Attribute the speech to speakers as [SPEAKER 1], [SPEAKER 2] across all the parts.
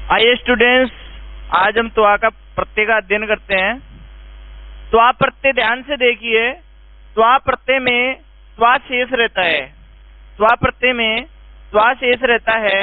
[SPEAKER 1] आइए स्टूडेंट्स, आज हम त्वा का प्रत्यय का अध्ययन करते हैं। त्वा प्रत्यय ध्यान से देखिए। त्वा प्रत्यय में त्वा शेष रहता है। त्वा प्रत्यय में त्वा शेष रहता है।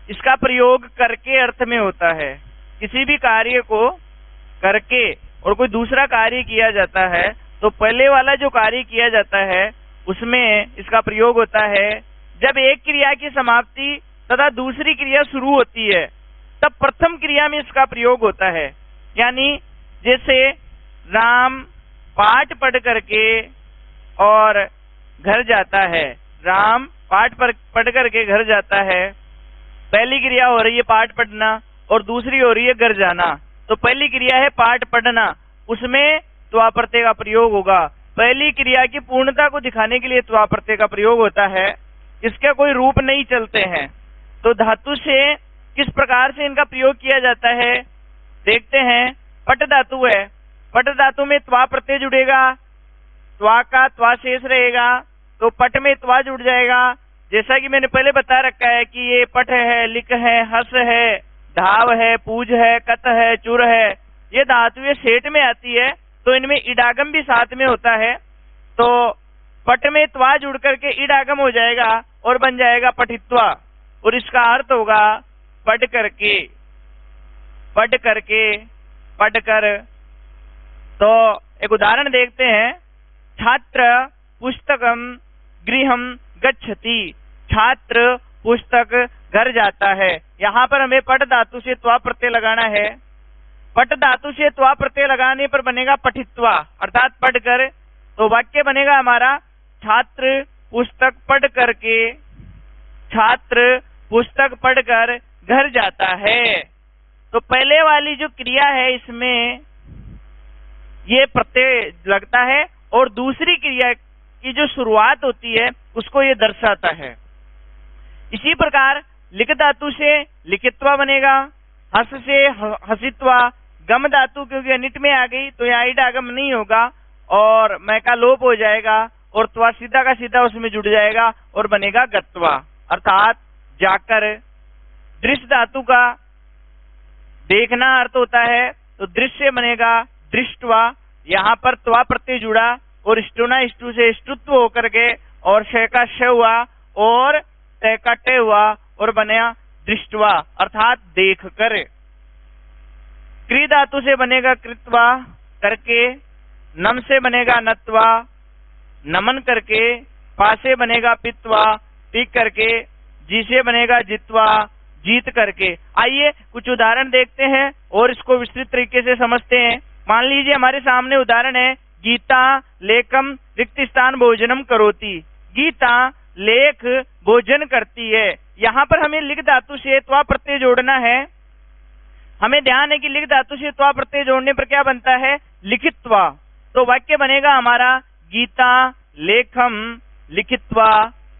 [SPEAKER 1] इसका प्रयोग करके अर्थ में होता है। किसी भी कार्य को करके और कोई दूसरा कार्य किया जाता है तो पहले वाला जो कार्य किया जाता है उसमें इसका प्रयोग होता है। जब एक क्रिया की समाप्ति तथा दूसरी क्रिया शुरू होती है तब प्रथम क्रिया में इसका प्रयोग होता है। यानी जैसे राम पाठ पढ़ करके और घर जाता है। राम पाठ पढ़ करके घर जाता है। पहली क्रिया हो रही है पाठ पढ़ना और दूसरी हो रही है घर जाना। तो पहली क्रिया है पाठ पढ़ना, उसमें त्वा प्रत्यय का प्रयोग होगा। पहली क्रिया की पूर्णता को दिखाने के लिए त्वा प्रत्यय का प्रयोग होता है। इसके कोई रूप नहीं चलते हैं। तो धातु से किस प्रकार से इनका प्रयोग किया जाता है देखते हैं। पट धातु है। पट धातु में त्वा प्रत्यय जुड़ेगा। त्वा का त्वा शेष रहेगा तो पट में त्वा जुड़ जाएगा। जैसा कि मैंने पहले बता रखा है कि ये पट है, लिख है, हस है, धाव है, पूज है, कत है, चुर है, ये धातु सेठ में आती है। तो इनमें इडागम भी साथ में होता है। तो पट में त्वा जुड़ करके इडागम हो जाएगा और बन जाएगा पठित्वा। और इसका अर्थ होगा पढ़ करके, पढ़ करके, पढ़कर। तो एक उदाहरण देखते हैं। छात्र पुस्तकम गृहम गच्छति। छात्र पुस्तक घर जाता है। यहाँ पर हमें पट धातु से त्वा प्रत्यय लगाना है। पट धातु से त्वा प्रत्यय लगाने पर बनेगा पठित्वा, अर्थात पढ़कर। तो वाक्य बनेगा हमारा छात्र पुस्तक पढ़ करके, छात्र पुस्तक पढ़कर घर जाता है। तो पहले वाली जो क्रिया है इसमें ये प्रत्यय लगता है और दूसरी क्रिया की जो शुरुआत होती है उसको ये दर्शाता है। इसी प्रकार लिख धातु से लिखित्वा बनेगा। हस से हसित्वा। गम धातु क्योंकि अनिट में आ गई तो यहाँ इडागम नहीं होगा और मै का लोप हो जाएगा और त्वा सीधा का सीधा उसमें जुड़ जाएगा और बनेगा गत्वा, अर्थात जाकर। दृश्य धातु का देखना अर्थ होता है तो दृश्य बनेगा दृष्टवा। यहाँ पर त्वा प्रत्यय जुड़ा और स्टुना स्टु से स्टुत्व होकर के और श का श हुआ और त का ट हुआ और बना दृष्टवा, अर्थात देख कर। क्री धातु से बनेगा कृत्वा, करके। नम से बनेगा नत्वा, नमन करके। पा से बनेगा पित्वा, पीक करके। जी से बनेगा जित्वा, जीत करके। आइए कुछ उदाहरण देखते हैं और इसको विस्तृत तरीके से समझते हैं। मान लीजिए हमारे सामने उदाहरण है गीता लेखम रिक्त स्थान भोजनम करोति। गीता लेख भोजन करती है। यहाँ पर हमें लिख धातु से त्वा प्रत्यय जोड़ना है। हमें ध्यान है कि लिख धातु से त्वा प्रत्यय जोड़ने पर क्या बनता है, लिखित्वा। तो वाक्य बनेगा हमारा गीता लेखम लिखित्वा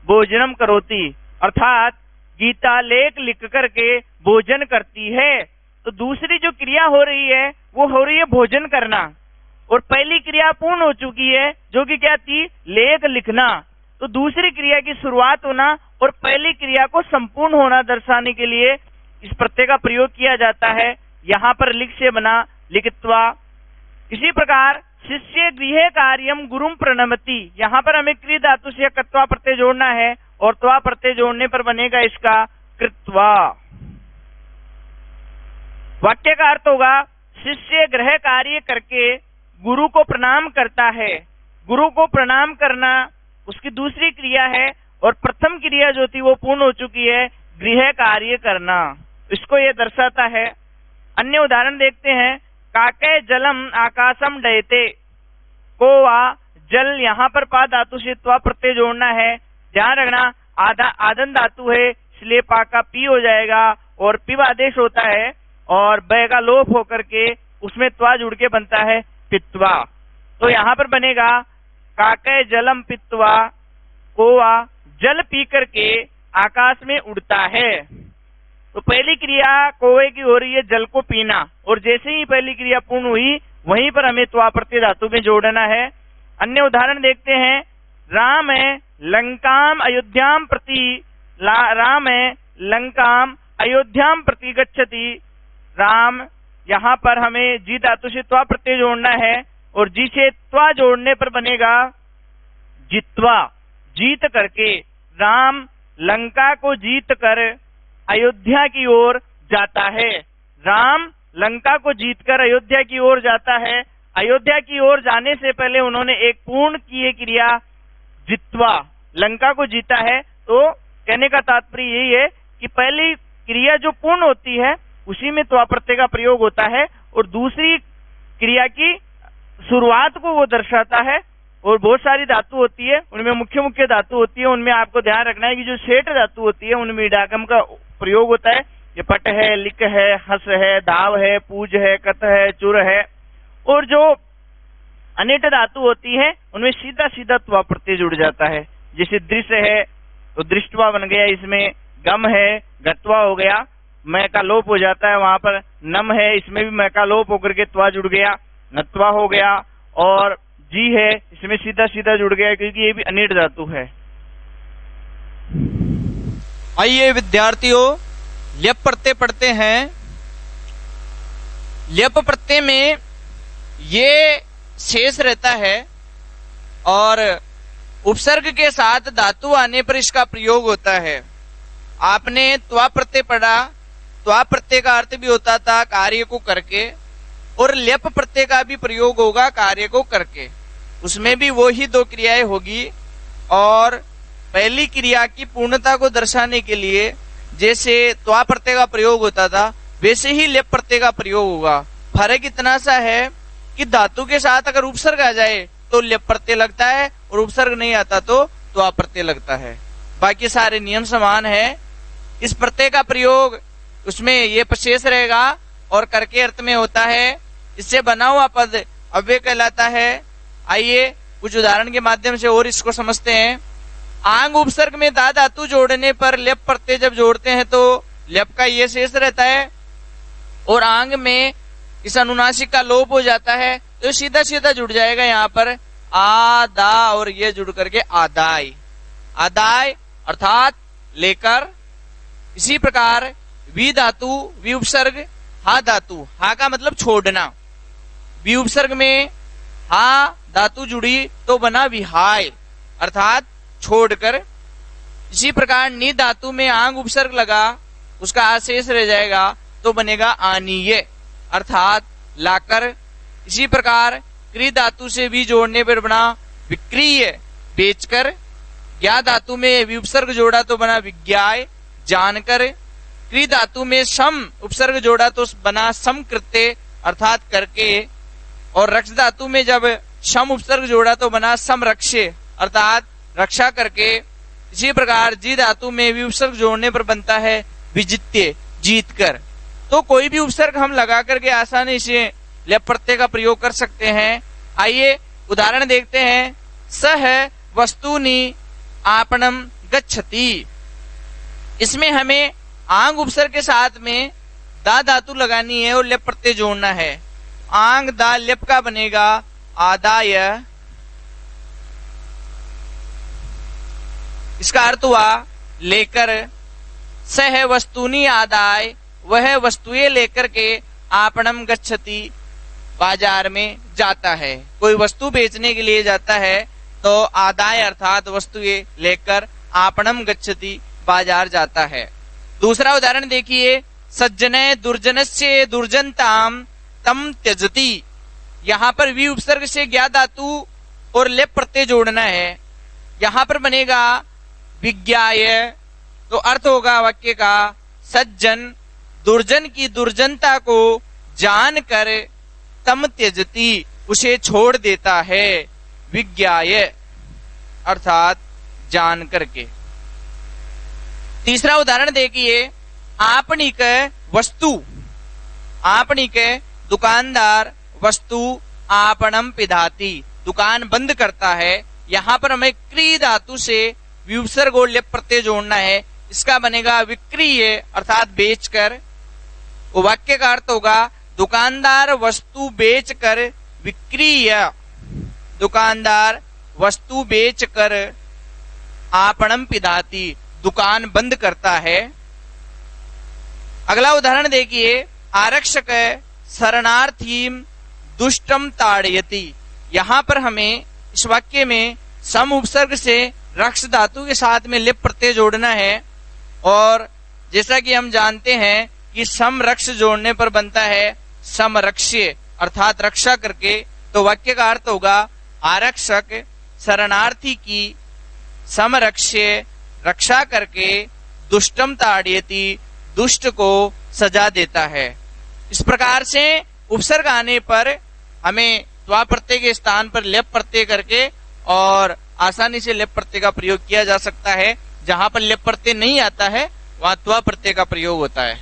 [SPEAKER 1] भोजनम करोति, अर्थात गीता लेख लिख करके भोजन करती है। तो दूसरी जो क्रिया हो रही है वो हो रही है भोजन करना और पहली क्रिया पूर्ण हो चुकी है जो कि क्या थी, लेख लिखना। तो दूसरी क्रिया की शुरुआत होना और पहली क्रिया को संपूर्ण होना दर्शाने के लिए इस प्रत्यय का प्रयोग किया जाता है। यहाँ पर लिख से बना लिखित्वा। इसी प्रकार शिष्य गृह कार्यम गुरुम प्रणमति। यहाँ पर हमें क्री धातु से कत्वा प्रत्यय जोड़ना है और त्वा प्रत्यय जोड़ने पर बनेगा इसका कृत्वा। वाक्य का अर्थ होगा शिष्य गृह कार्य करके गुरु को प्रणाम करता है। गुरु को प्रणाम करना उसकी दूसरी क्रिया है और प्रथम क्रिया जो थी वो पूर्ण हो चुकी है, गृह कार्य करना। इसको ये दर्शाता है। अन्य उदाहरण देखते हैं। काके जलम आकाशम डयते। को वा जल, यहाँ पर पा धातु से त्वा प्रत्यय जोड़ना है। ध्यान रखना आदन धातु है इसलिए पा का पी हो जाएगा और पिव आदेश होता है और ब का लोप होकर के उसमें त्वा जुड़ के बनता है पित्वा। तो यहाँ पर बनेगा काके जलम पित्वा। कोवा जल पी करके आकाश में उड़ता है। तो पहली क्रिया कोवे की हो रही है जल को पीना और जैसे ही पहली क्रिया पूर्ण हुई वहीं पर हमें त्वा प्रत्यय धातु में जोड़ना है। अन्य उदाहरण देखते हैं। राम है लंकाम अयोध्याम प्रति। राम है लंकाम अयोध्याम प्रति गच्छति। राम, यहाँ पर हमें जी धातु से त्वा प्रत्यय जोड़ना है और जी से त्वा जोड़ने पर बनेगा जित्वा, जीत करके। राम लंका को जीत कर अयोध्या की ओर जाता है। राम लंका को जीतकर अयोध्या की ओर जाता है। अयोध्या की ओर जाने से पहले उन्होंने एक पूर्ण किए क्रिया जित्वा, लंका को जीता है। तो कहने का तात्पर्य यही है कि पहली क्रिया जो पूर्ण होती है उसी में त्वा प्रत्यय का प्रयोग होता है और दूसरी क्रिया की शुरुआत को वो दर्शाता है। और बहुत सारी धातु होती है, उनमें मुख्य मुख्य धातु होती है, उनमें आपको ध्यान रखना है कि जो सेठ धातु होती है उनमें इडागम का प्रयोग होता है। ये पट है, लिक है, हस है, दाव है, पूज है, कत है, चुर है। और जो अनिट धातु होती है उनमें सीधा सीधा त्वा प्रत्यय जुड़ जाता है। जैसे दृश्य है तो दृष्टवा बन गया, इसमें गम है गत्वा हो गया, मैं का लोप हो जाता है। वहां पर नम है, इसमें भी मैं का लोप होकर के त्वा जुड़ गया, नत्वा हो गया। और जी है, इसमें सीधा सीधा जुड़ गया क्योंकि ये भी अनिट धातु है।
[SPEAKER 2] आइए विद्यार्थियों, ल्यप प्रत्यय पढ़ते हैं। ल्यप प्रत्यय में ये शेष रहता है और उपसर्ग के साथ धातु आने पर इसका प्रयोग होता है। आपने त्वा प्रत्यय पढ़ा, त्वा प्रत्यय का अर्थ भी होता था कार्य को करके, और ल्यप प्रत्यय का भी प्रयोग होगा कार्य को करके। उसमें भी वो ही दो क्रियाएं होगी और पहली क्रिया की पूर्णता को दर्शाने के लिए जैसे त्वा प्रत्यय का प्रयोग होता था वैसे ही ल्यप प्रत्यय का प्रयोग होगा। फर्क इतना सा है कि धातु के साथ अगर उपसर्ग आ जाए तो ल्यप प्रत्यय लगता है और उपसर्ग नहीं आता तो त्वा प्रत्यय लगता है। बाकी सारे नियम समान है। इस प्रत्यय का प्रयोग उसमें ये शेष रहेगा और करके अर्थ में होता है। इससे बना हुआ पद अव्यय कहलाता है। आइए कुछ उदाहरण के माध्यम से और इसको समझते हैं। आंग उपसर्ग में दा धातु जोड़ने पर ल्यप प्रत्यय जब जोड़ते हैं तो ल्यप का ये शेष रहता है और आंग में इस अनुनासिक का लोप हो जाता है तो सीधा सीधा जुड़ जाएगा। यहाँ पर आ दा और ये जुड़ करके आदाय, आदाय अर्थात लेकर। इसी प्रकार वी धातु, वी उपसर्ग हा धातु, हा का मतलब छोड़ना, वी उपसर्ग में हा धातु जुड़ी तो बना विहाय अर्थात छोड़कर। इसी प्रकार नी धातु में आंग उपसर्ग लगा, उसका आशेष रह जाएगा तो बनेगा आनीय अर्थात लाकर। इसी प्रकार क्री धातु से वी जोड़ने पर बना विक्रीय बेचकर। ज्ञा धातु में वी उपसर्ग जोड़ा तो बना विज्ञाय जानकर। क्री धातु में सम उपसर्ग जोड़ा तो बना समकृत्य अर्थात करके। और रक्ष धातु में जब सम उपसर्ग जोड़ा तो बना समरक्ष्य अर्थात रक्षा करके। इसी प्रकार जी धातु में भी उपसर्ग जोड़ने पर बनता है विजित्य जीत कर। तो कोई भी उपसर्ग हम लगा करके आसानी से ल्यप प्रत्यय का प्रयोग कर सकते हैं। आइए उदाहरण देखते हैं। सह वस्तुनि आपणम गच्छति। इसमें हमें आंग उपसर्ग के साथ में दा धातु लगानी है और ल्यप प्रत्यय जोड़ना है। आंग दा ल्यप का बनेगा आदाय। इसका अर्थ हुआ लेकर। सह वस्तुनि आदाय, वह वस्तुएं लेकर के आपणम गच्छति बाजार में जाता है। कोई वस्तु बेचने के लिए जाता है तो आदाय अर्थात वस्तुएं लेकर आपणम गच्छति बाजार जाता है। दूसरा उदाहरण देखिए। सज्जने दुर्जनस्य दुर्जनताम तम त्यजति। यहाँ पर वी उपसर्ग से ज्ञा धातु और ल्यप प्रत्यय जोड़ना है। यहाँ पर बनेगा विज्ञाय। तो अर्थ होगा वाक्य का सज्जन दुर्जन की दुर्जनता को जानकर तम त्यजति उसे छोड़ देता है। विज्ञाय अर्थात जान करके। तीसरा उदाहरण देखिए। आपणिक वस्तु, आपणिक दुकानदार, वस्तु आपणम पिधाति दुकान बंद करता है। यहाँ पर हमें क्री धातु से विसर्ग और ल्यप प्रत्यय जोड़ना है। इसका बनेगा विक्रीय अर्थात बेचकर। वाक्य का अर्थ होगा दुकानदार वस्तु बेचकर विक्रीय, दुकानदार वस्तु बेचकर आपणम पिधाति दुकान बंद करता है। अगला उदाहरण देखिए, आरक्षक शरणार्थीम दुष्टम ताड़यति। यहां पर हमें इस वाक्य में सम उपसर्ग से रक्ष धातु के साथ में लिप प्रत्यय जोड़ना है, और जैसा कि हम जानते हैं कि सम रक्ष जोड़ने पर बनता है समरक्ष्य, अर्थात रक्षा करके। तो वाक्य का अर्थ होगा आरक्षक शरणार्थी की समरक्ष्य, रक्षा करके, दुष्टम ताड़यति, दुष्ट को सजा देता है। इस प्रकार से उपसर्ग आने पर हमें त्वा प्रत्यय के स्थान पर लेप प्रत्यय करके और आसानी से लेप प्रत्यय का प्रयोग किया जा सकता है। जहां पर लेप प्रत्यय नहीं आता है वहां त्वा प्रत्यय का प्रयोग होता है।